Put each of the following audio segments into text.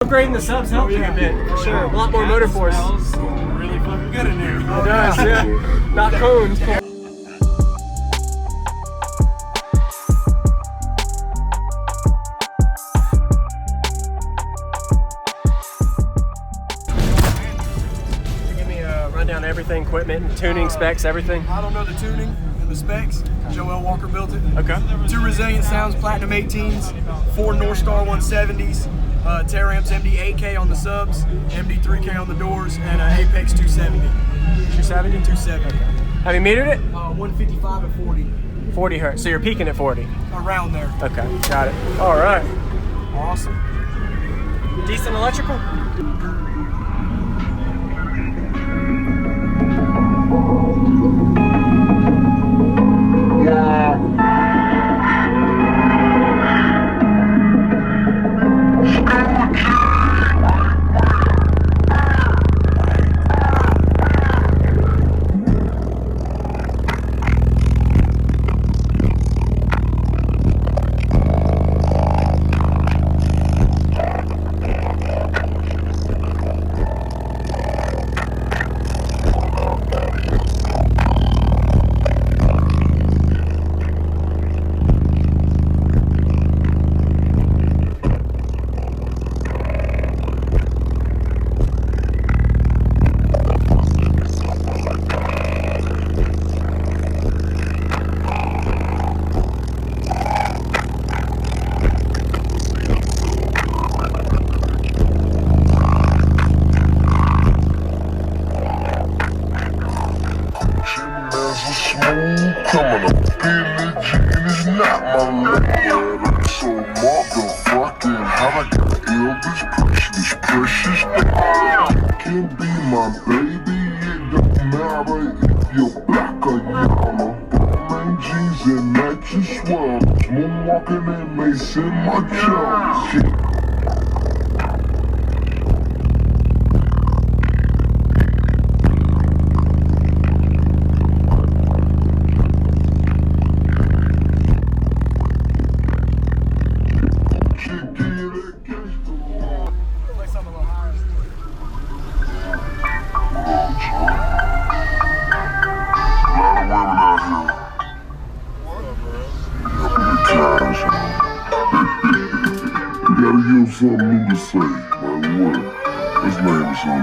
Upgrading the subs helps you a bit, for sure. A lot more motor force. Smells really fucking good in here. It does, yeah. Not cones. Give me a rundown of everything, equipment, tuning, specs, everything. I don't know the tuning and the specs. Joel Walker built it. Okay. 2 Resilient Sounds Platinum 18s, 4 Northstar 170s, Terramps MD 8K on the subs, MD 3K on the doors, and Apex 270. 270? 270. Okay. Have you metered it? 155 at 40. 40 hertz. So you're peaking at 40. Around there. Okay, got it. All right. Awesome. Decent electrical? Something to say, like what? His name is on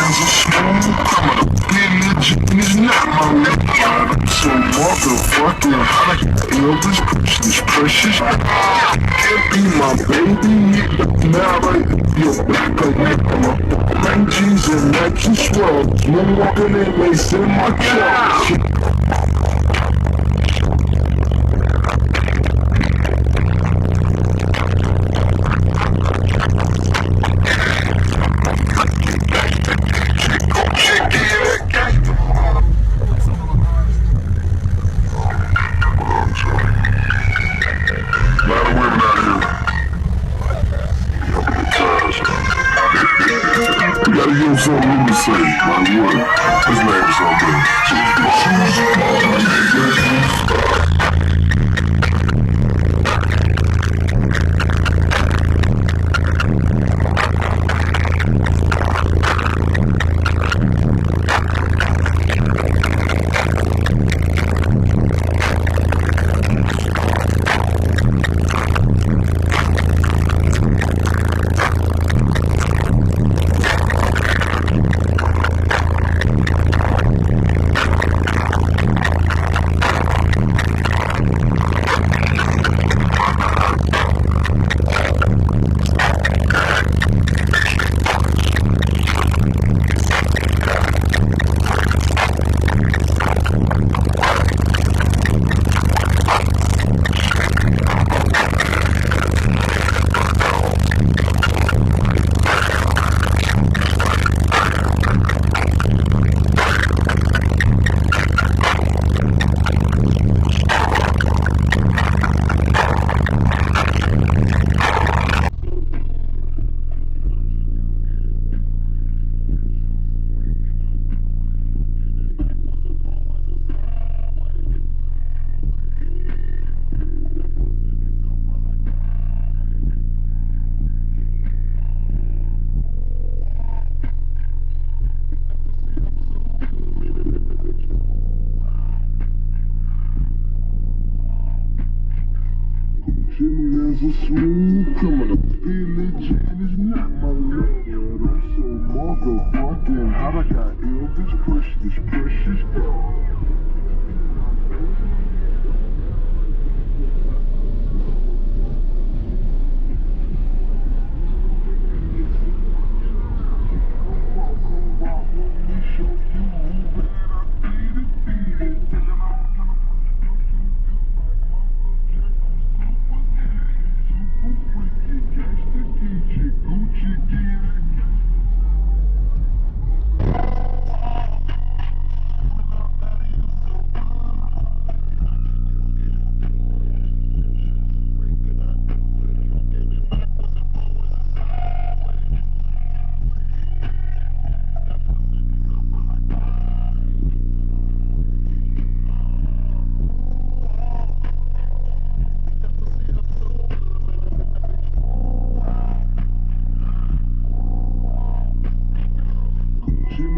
man's a smooth criminal. Religion is not my weapon. I'm so motherfucking hot. Elvis Presley's precious. Can't be my baby. Now right, you're back again. Plain jeans and Nike swirls. Moonwalking and lace in my chest. Gotta give him something new to say, like what? His name is something. Jimmy is a smooth criminal. Religion is not my love. I'm so motherfucking hot. I got Elvis Presley's precious.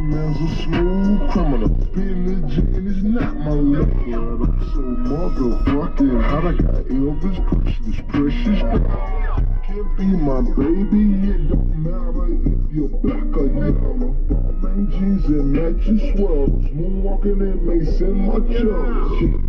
Man's a smooth criminal. Religion is not my love. I'm so motherfucking hot. I got Elvis Presley's precious. Can't be my baby. It don't matter if you're black or yellow. Balmain jeans and matching swirls. Moonwalking and mace in my chest.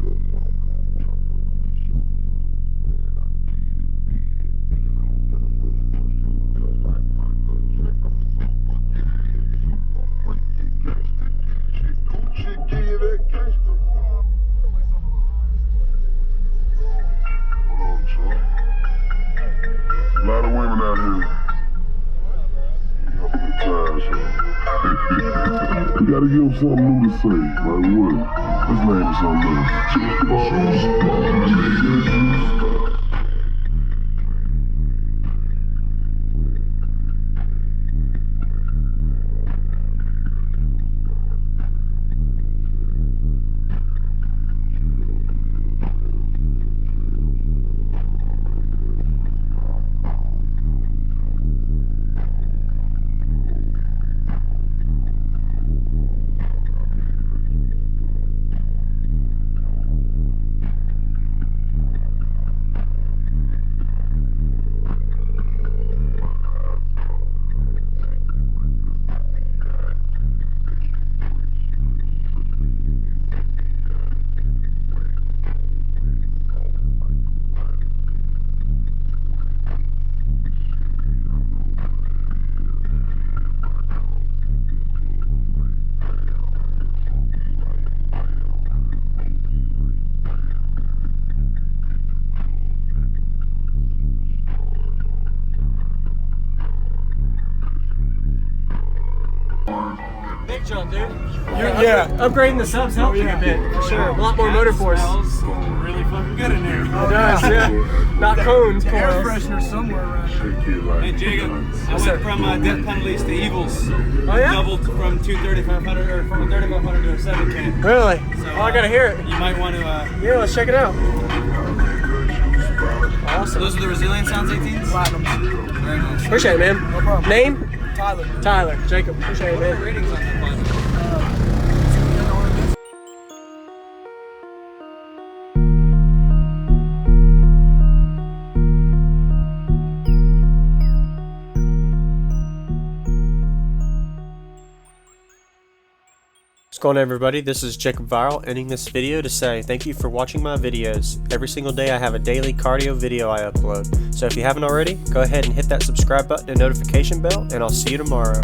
A lot of women out here. You gotta give him something new to say. Like what? His name is something. Big jump, dude. Yeah. Upgrading the subs helped you a bit, for sure. A lot more motor force. Smells really fucking good in there. It does, yeah. Not cones, Air coils. freshener somewhere around here. Shake it like Hey Jacob, I Yes, sir. went from death penalties to evils. Oh, yeah? Doubled from 23500 or from a 3500 to a 7K. Really? So, Oh, I gotta hear it. You might want to. Yeah, let's check it out. Awesome. Those are the Resilient Sounds 18s. Platinums. Very nice. Appreciate it, man. No problem. Name? Tyler. Tyler. Jacob. Appreciate it, What are man. the ratings on that platinum? What's going on, everybody? This is Jacob Viral, ending this video to say thank you for watching my videos. Every single day I have a daily cardio video I upload. So if you haven't already, go ahead and hit that subscribe button and notification bell, and I'll see you tomorrow.